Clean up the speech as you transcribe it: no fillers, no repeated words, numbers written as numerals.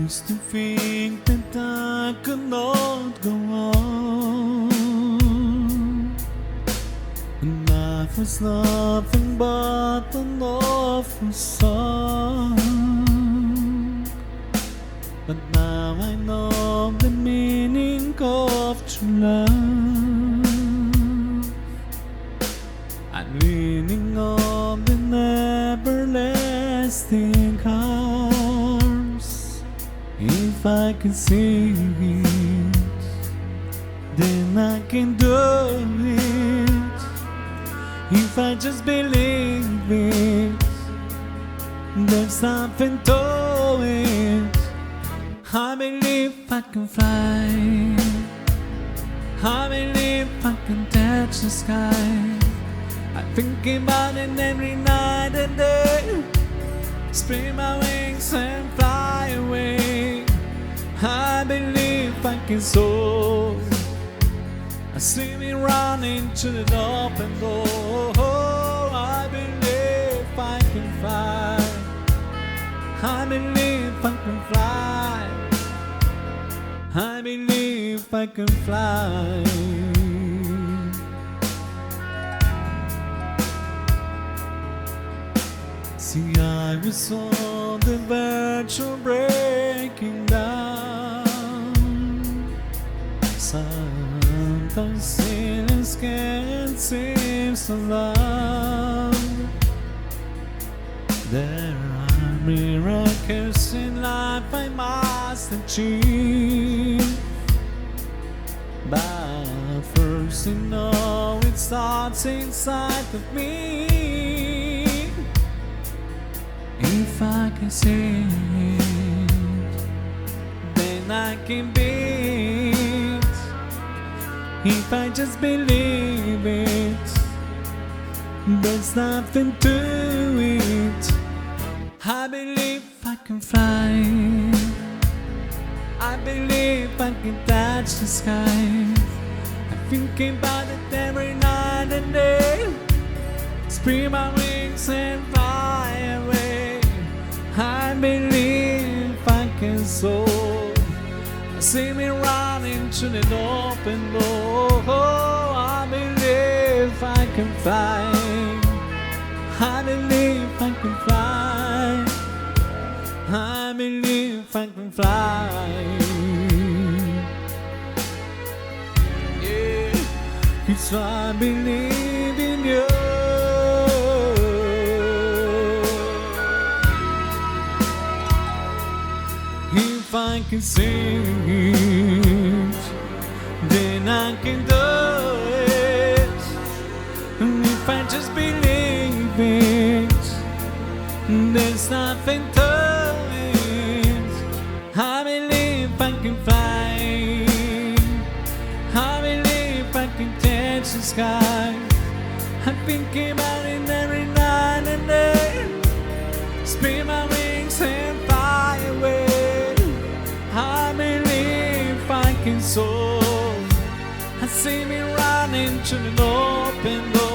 used to think that I could not go on, and life was nothing but an awful song. But now I know the meaning of true love. I'm leaning on the everlasting arms. If I can see it, then I can do it. If I just believe it, there's nothing to it. I believe I can fly. I believe I can touch the sky. I think about it every night and day. Spread my wings and fly away. I believe I can soar. I see me running to the open door. I believe I can fly. I believe I can fly. I believe I can fly. See, I was on the verge of breaking down. Sometimes silence can seem so loud. There are miracles in life I must achieve, but first you know it starts inside of me. If I can see it, then I can be it. If I just believe it, there's nothing to it. I believe I can fly. I believe I can touch the sky. I think about it every night and day. Spread my wings and fly away. I believe I can soar. I see me running to the open door. I believe I can fly. I believe I can fly. I believe I can fly. Yeah, 'cause I believe in you. If I can see it, then I can do it. And if I just believe it, there's nothing to it. I believe I can fly. I believe I can touch the sky. I think about it every night and day. Spread my wings and fly away. I believe I can soar. I see me running to an open door.